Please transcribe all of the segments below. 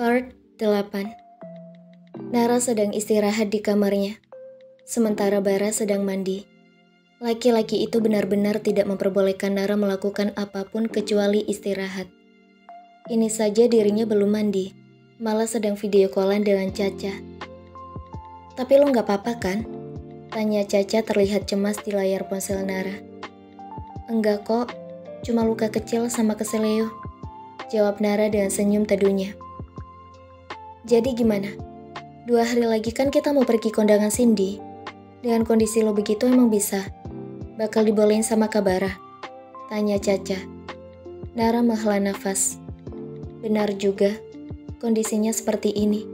Part 8. Nara sedang istirahat di kamarnya, sementara Bara sedang mandi. Laki-laki itu benar-benar tidak memperbolehkan Nara melakukan apapun kecuali istirahat. Ini saja dirinya belum mandi, malah sedang video callan dengan Caca. "Tapi lo gak apa-apa kan?" tanya Caca terlihat cemas di layar ponsel Nara. "Enggak kok, cuma luka kecil sama keseleo," jawab Nara dengan senyum teduhnya. "Jadi gimana? 2 hari lagi kan kita mau pergi kondangan Cindy. Dengan kondisi lo begitu emang bisa? Bakal dibolehin sama Kak Bara?" tanya Caca. Nara menghela nafas. Benar juga, kondisinya seperti ini.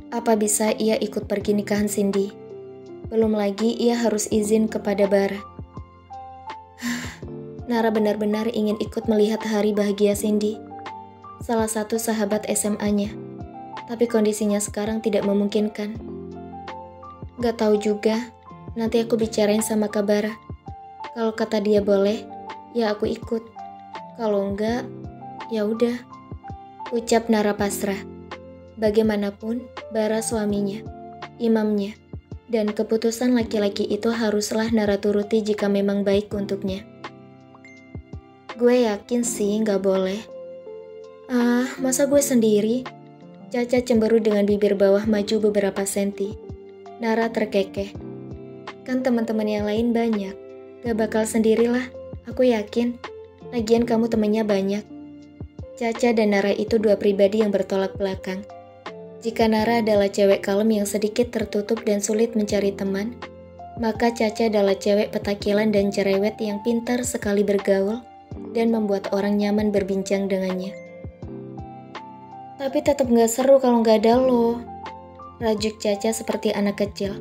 Apa bisa ia ikut pergi nikahan Cindy? Belum lagi ia harus izin kepada Bara. Nara benar-benar ingin ikut melihat hari bahagia Cindy, salah satu sahabat SMA-nya. Tapi kondisinya sekarang tidak memungkinkan. Gak tahu juga, nanti aku bicarain sama Kak Bara. Kalau kata dia boleh, ya aku ikut. Kalau enggak, ya udah, ucap Nara pasrah. Bagaimanapun, Bara suaminya, imamnya, dan keputusan laki-laki itu haruslah Nara turuti jika memang baik untuknya. "Gue yakin sih gak boleh." Masa gue sendiri?" Caca cemberut dengan bibir bawah maju beberapa senti. Nara terkekeh. "Kan teman-teman yang lain banyak. Gak bakal sendirilah, aku yakin. Lagian kamu temennya banyak." Caca dan Nara itu dua pribadi yang bertolak belakang. Jika Nara adalah cewek kalem yang sedikit tertutup dan sulit mencari teman, maka Caca adalah cewek petakilan dan cerewet yang pintar sekali bergaul dan membuat orang nyaman berbincang dengannya. "Tapi tetap gak seru kalau gak ada lo," rajuk Caca seperti anak kecil.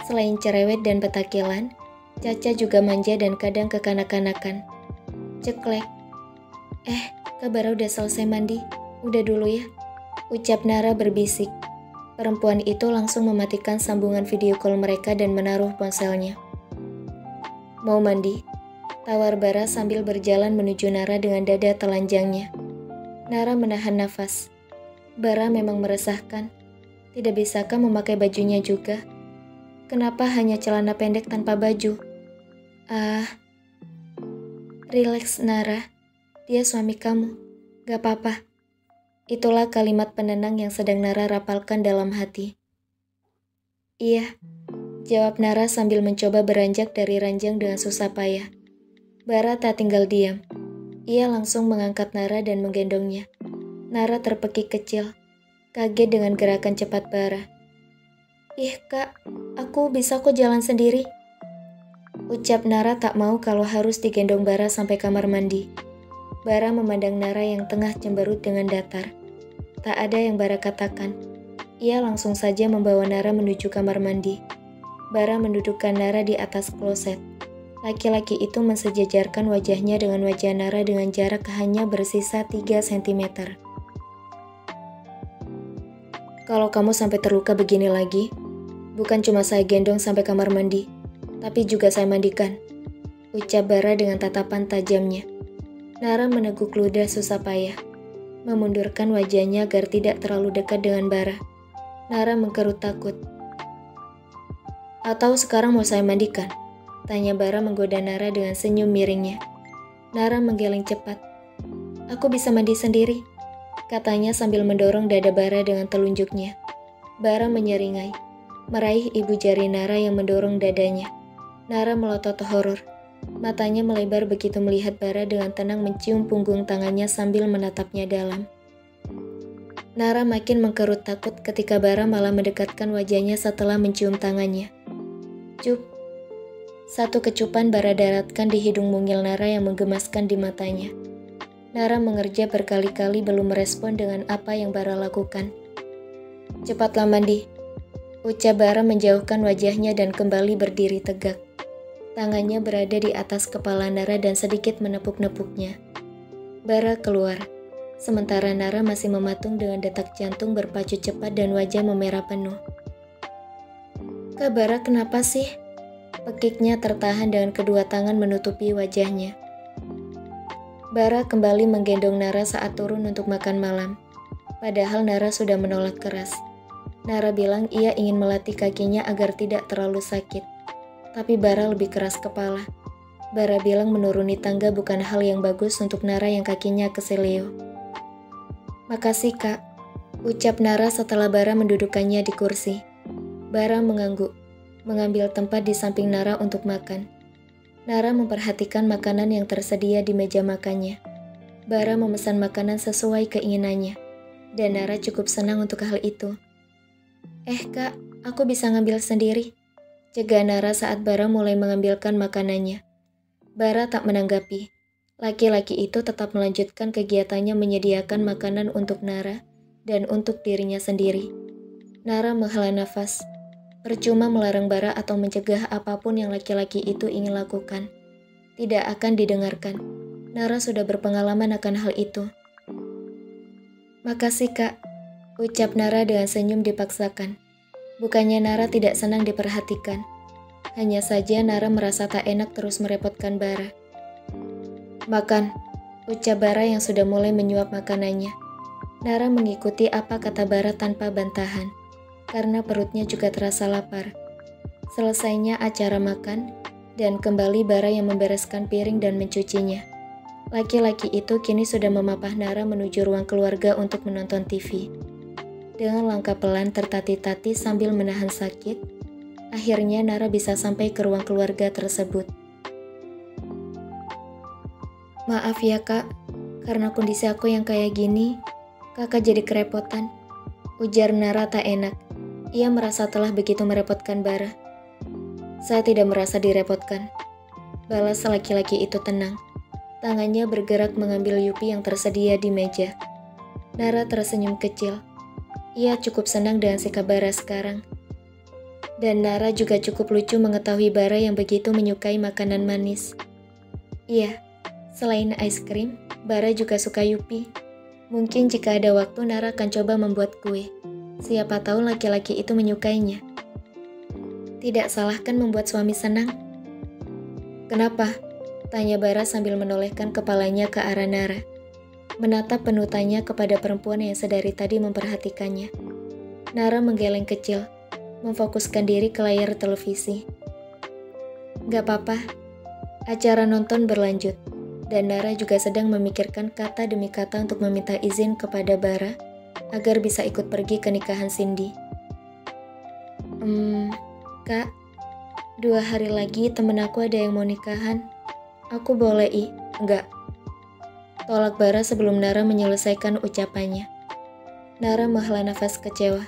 Selain cerewet dan petakilan, Caca juga manja dan kadang kekanak-kanakan. Ceklek. Kak Bara udah selesai mandi, udah dulu ya," ucap Nara berbisik. Perempuan itu langsung mematikan sambungan video call mereka dan menaruh ponselnya. "Mau mandi?" tawar Bara sambil berjalan menuju Nara dengan dada telanjangnya. Nara menahan nafas. Bara memang meresahkan. Tidak bisakah memakai bajunya juga? Kenapa hanya celana pendek tanpa baju? Rileks Nara, dia suami kamu. Gak apa-apa. Itulah kalimat penenang yang sedang Nara rapalkan dalam hati. "Iya," jawab Nara sambil mencoba beranjak dari ranjang dengan susah payah. Bara tak tinggal diam. Ia langsung mengangkat Nara dan menggendongnya. Nara terpekik kecil, kaget dengan gerakan cepat Bara. "Ih Kak, aku bisa kok jalan sendiri," ucap Nara tak mau kalau harus digendong Bara sampai kamar mandi. Bara memandang Nara yang tengah cemberut dengan datar. Tak ada yang Bara katakan. Ia langsung saja membawa Nara menuju kamar mandi. Bara mendudukkan Nara di atas kloset. Laki-laki itu mensejajarkan wajahnya dengan wajah Nara dengan jarak hanya bersisa 3 cm. "Kalau kamu sampai terluka begini lagi, bukan cuma saya gendong sampai kamar mandi, tapi juga saya mandikan," ucap Bara dengan tatapan tajamnya. Nara meneguk ludah susah payah, memundurkan wajahnya agar tidak terlalu dekat dengan Bara. Nara mengkerut takut. "Atau sekarang mau saya mandikan?" tanya Bara menggoda Nara dengan senyum miringnya. Nara menggeleng cepat. "Aku bisa mandi sendiri," katanya sambil mendorong dada Bara dengan telunjuknya. Bara menyeringai, meraih ibu jari Nara yang mendorong dadanya. Nara melotot horor. Matanya melebar begitu melihat Bara dengan tenang mencium punggung tangannya sambil menatapnya dalam. Nara makin mengkerut takut ketika Bara malah mendekatkan wajahnya setelah mencium tangannya. "Cup." Satu kecupan Bara daratkan di hidung mungil Nara yang menggemaskan di matanya. Nara mengerja berkali-kali belum merespon dengan apa yang Bara lakukan. "Cepatlah mandi," ucap Bara menjauhkan wajahnya dan kembali berdiri tegak. Tangannya berada di atas kepala Nara dan sedikit menepuk-nepuknya. Bara keluar, sementara Nara masih mematung dengan detak jantung berpacu cepat dan wajah memerah penuh. "Kak Bara kenapa sih?" Pekiknya tertahan dengan kedua tangan menutupi wajahnya. Bara kembali menggendong Nara saat turun untuk makan malam. Padahal Nara sudah menolak keras. Nara bilang ia ingin melatih kakinya agar tidak terlalu sakit. Tapi Bara lebih keras kepala. Bara bilang menuruni tangga bukan hal yang bagus untuk Nara yang kakinya keseleo. "Makasih kak," ucap Nara setelah Bara mendudukkannya di kursi. Bara mengangguk, mengambil tempat di samping Nara untuk makan. Nara memperhatikan makanan yang tersedia di meja makannya. Bara memesan makanan sesuai keinginannya, dan Nara cukup senang untuk hal itu. Kak, aku bisa ngambil sendiri," cegah Nara saat Bara mulai mengambilkan makanannya. Bara tak menanggapi. Laki-laki itu tetap melanjutkan kegiatannya menyediakan makanan untuk Nara dan untuk dirinya sendiri. Nara menghela nafas. Percuma melarang Bara atau mencegah apapun yang laki-laki itu ingin lakukan. Tidak akan didengarkan. Nara sudah berpengalaman akan hal itu. "Makasih kak," ucap Nara dengan senyum dipaksakan. Bukannya Nara tidak senang diperhatikan. Hanya saja Nara merasa tak enak terus merepotkan Bara. "Makan," ucap Bara yang sudah mulai menyuap makanannya. Nara mengikuti apa kata Bara tanpa bantahan, karena perutnya juga terasa lapar. Selesainya acara makan, dan kembali Bara yang membereskan piring dan mencucinya. Laki-laki itu kini sudah memapah Nara menuju ruang keluarga untuk menonton TV. Dengan langkah pelan tertati-tati sambil menahan sakit, akhirnya Nara bisa sampai ke ruang keluarga tersebut. "Maaf ya kak, karena kondisi aku yang kayak gini, kakak jadi kerepotan," ujar Nara tak enak. Ia merasa telah begitu merepotkan Bara. "Saya tidak merasa direpotkan," balas laki-laki itu tenang. Tangannya bergerak mengambil yupi yang tersedia di meja. Nara tersenyum kecil. Ia cukup senang dengan sikap Bara sekarang. Dan Nara juga cukup lucu mengetahui Bara yang begitu menyukai makanan manis. Iya, selain es krim, Bara juga suka yupi. Mungkin jika ada waktu Nara akan coba membuat kue. Siapa tahu laki-laki itu menyukainya. Tidak salah kan membuat suami senang? "Kenapa?" tanya Bara sambil menolehkan kepalanya ke arah Nara. Menatap penuh tanya kepada perempuan yang sedari tadi memperhatikannya. Nara menggeleng kecil, memfokuskan diri ke layar televisi. "Gak apa-apa." Acara nonton berlanjut, dan Nara juga sedang memikirkan kata demi kata untuk meminta izin kepada Bara agar bisa ikut pergi ke nikahan Cindy. Kak, 2 hari lagi temen aku ada yang mau nikahan. Aku boleh enggak?" Tolak Bara sebelum Nara menyelesaikan ucapannya. Nara menghela nafas kecewa.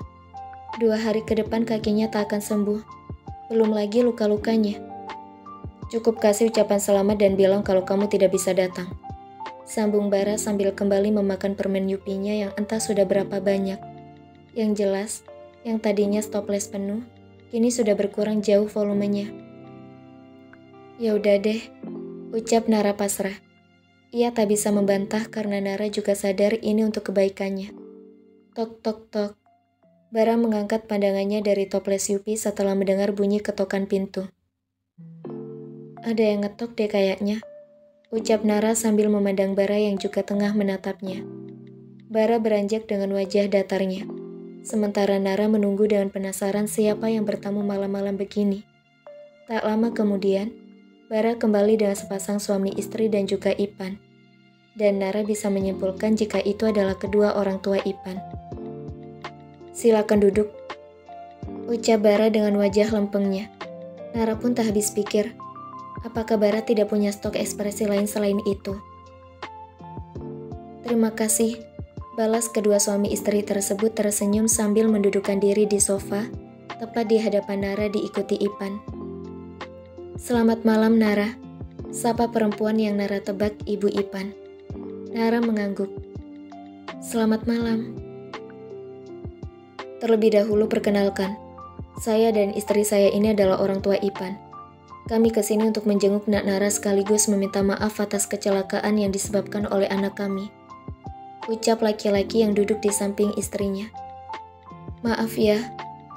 2 hari ke depan kakinya tak akan sembuh. Belum lagi luka-lukanya. "Cukup kasih ucapan selamat dan bilang kalau kamu tidak bisa datang," sambung Bara sambil kembali memakan permen yupinya yang entah sudah berapa banyak. Yang jelas, yang tadinya stoples penuh, kini sudah berkurang jauh volumenya. "Ya udah deh," ucap Nara pasrah. Ia tak bisa membantah karena Nara juga sadar ini untuk kebaikannya. Tok tok tok. Bara mengangkat pandangannya dari toples yupi setelah mendengar bunyi ketokan pintu. "Ada yang ngetok deh kayaknya," ucap Nara sambil memandang Bara yang juga tengah menatapnya. Bara beranjak dengan wajah datarnya. Sementara Nara menunggu dengan penasaran siapa yang bertamu malam-malam begini. Tak lama kemudian, Bara kembali dengan sepasang suami istri dan juga Ipan. Dan Nara bisa menyimpulkan jika itu adalah kedua orang tua Ipan. "Silakan duduk," ucap Bara dengan wajah lempengnya. Nara pun tak habis pikir, apakah Bara tidak punya stok ekspresi lain selain itu. "Terima kasih," balas kedua suami istri tersebut tersenyum sambil mendudukkan diri di sofa, tepat di hadapan Nara diikuti Ipan. "Selamat malam Nara," sapa perempuan yang Nara tebak ibu Ipan. Nara mengangguk. "Selamat malam." "Terlebih dahulu perkenalkan, saya dan istri saya ini adalah orang tua Ipan. Kami kesini untuk menjenguk Nak Nara sekaligus meminta maaf atas kecelakaan yang disebabkan oleh anak kami," ucap laki-laki yang duduk di samping istrinya. "Maaf ya,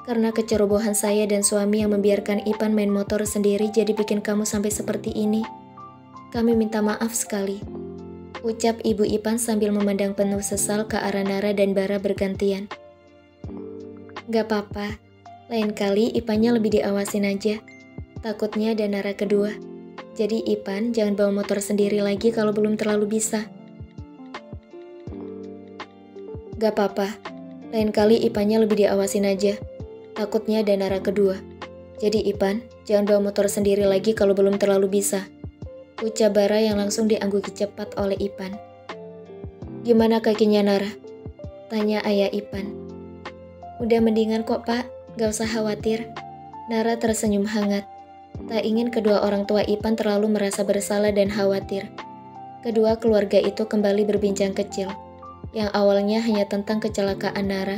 karena kecerobohan saya dan suami yang membiarkan Ipan main motor sendiri jadi bikin kamu sampai seperti ini. Kami minta maaf sekali." Ucap Ibu Ipan sambil memandang penuh sesal ke arah Nara dan Bara bergantian. Gak apa-apa, lain kali Ipannya lebih diawasin aja. Takutnya ada Nara kedua. Jadi Ipan jangan bawa motor sendiri lagi kalau belum terlalu bisa. Gak apa-apa, lain kali Ipannya lebih diawasin aja. Takutnya ada Nara kedua. Jadi Ipan jangan bawa motor sendiri lagi kalau belum terlalu bisa. Ucap Bara yang langsung diangguk cepat oleh Ipan. Gimana kakinya Nara? Tanya ayah Ipan. Udah mendingan kok Pak, gak usah khawatir. Nara tersenyum hangat. Tak ingin kedua orang tua Ipan terlalu merasa bersalah dan khawatir. Kedua keluarga itu kembali berbincang kecil. Yang awalnya hanya tentang kecelakaan Nara,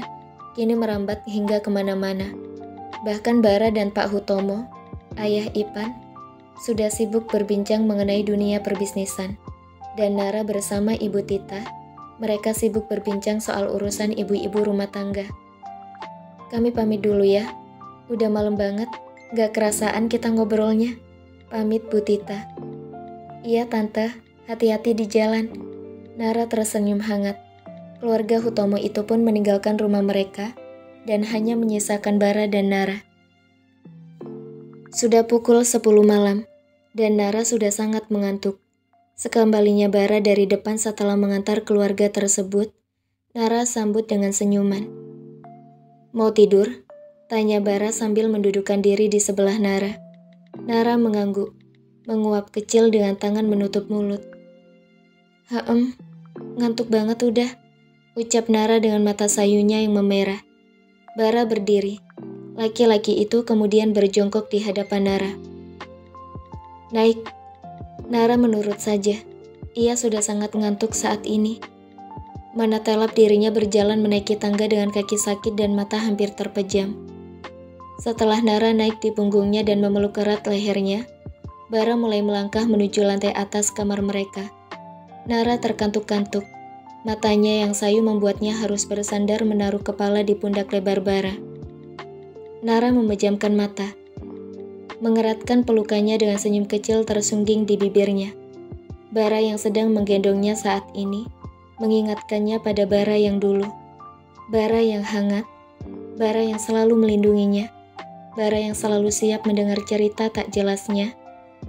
kini merambat hingga kemana-mana. Bahkan Bara dan Pak Hutomo, ayah Ipan, sudah sibuk berbincang mengenai dunia perbisnisan. Dan Nara bersama Ibu Tita, mereka sibuk berbincang soal urusan ibu-ibu rumah tangga. Kami pamit dulu ya, udah malam banget, gak kerasaan kita ngobrolnya. Pamit Bu Tita. Iya Tante, hati-hati di jalan. Nara tersenyum hangat. Keluarga Hutomo itu pun meninggalkan rumah mereka, dan hanya menyisakan Bara dan Nara. Sudah pukul 10 malam. Dan Nara sudah sangat mengantuk. Sekembalinya Bara dari depan setelah mengantar keluarga tersebut, Nara sambut dengan senyuman. Mau tidur? Tanya Bara sambil mendudukkan diri di sebelah Nara. Nara mengangguk, menguap kecil dengan tangan menutup mulut. Ngantuk banget udah, ucap Nara dengan mata sayunya yang memerah. Bara berdiri. Laki-laki itu kemudian berjongkok di hadapan Nara. Naik. Nara menurut saja. Ia sudah sangat ngantuk saat ini. Mana telap dirinya berjalan menaiki tangga dengan kaki sakit dan mata hampir terpejam. Setelah Nara naik di punggungnya dan memeluk erat lehernya, Bara mulai melangkah menuju lantai atas kamar mereka. Nara terkantuk-kantuk. Matanya yang sayu membuatnya harus bersandar menaruh kepala di pundak lebar Bara. Nara memejamkan mata. Mengeratkan pelukannya dengan senyum kecil tersungging di bibirnya. Bara yang sedang menggendongnya saat ini, mengingatkannya pada Bara yang dulu. Bara yang hangat, Bara yang selalu melindunginya, Bara yang selalu siap mendengar cerita tak jelasnya,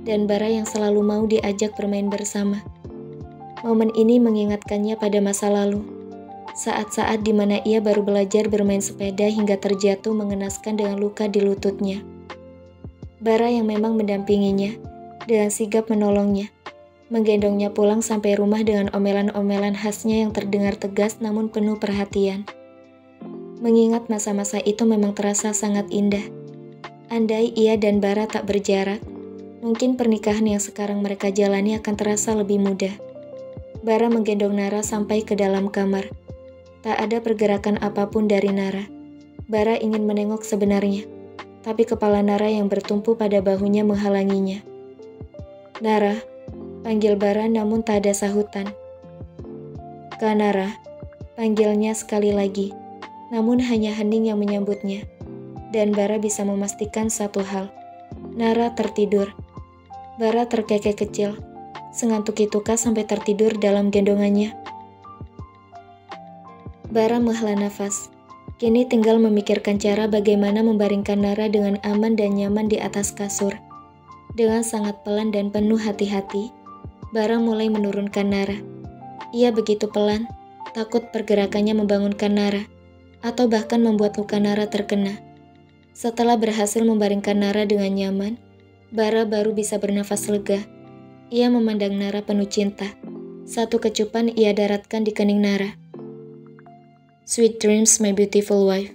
dan Bara yang selalu mau diajak bermain bersama. Momen ini mengingatkannya pada masa lalu, saat-saat di mana ia baru belajar bermain sepeda hingga terjatuh mengenaskan dengan luka di lututnya. Bara yang memang mendampinginya, dengan sigap menolongnya, menggendongnya pulang sampai rumah dengan omelan-omelan khasnya yang terdengar tegas namun penuh perhatian. Mengingat masa-masa itu memang terasa sangat indah. Andai ia dan Bara tak berjarak, mungkin pernikahan yang sekarang mereka jalani akan terasa lebih mudah. Bara menggendong Nara sampai ke dalam kamar. Tak ada pergerakan apapun dari Nara. Bara ingin menengok sebenarnya, tapi kepala Nara yang bertumpu pada bahunya menghalanginya. Nara, panggil Bara namun tak ada sahutan. Kak Nara, panggilnya sekali lagi, namun hanya hening yang menyambutnya. Dan Bara bisa memastikan satu hal, Nara tertidur. Bara terkekeh kecil, sengantuk itukah sampai tertidur dalam gendongannya. Bara menghela nafas. Kini tinggal memikirkan cara bagaimana membaringkan Nara dengan aman dan nyaman di atas kasur. Dengan sangat pelan dan penuh hati-hati, Bara mulai menurunkan Nara. Ia begitu pelan, takut pergerakannya membangunkan Nara, atau bahkan membuat luka Nara terkena. Setelah berhasil membaringkan Nara dengan nyaman, Bara baru bisa bernafas lega. Ia memandang Nara penuh cinta. Satu kecupan ia daratkan di kening Nara. Sweet dreams, my beautiful wife.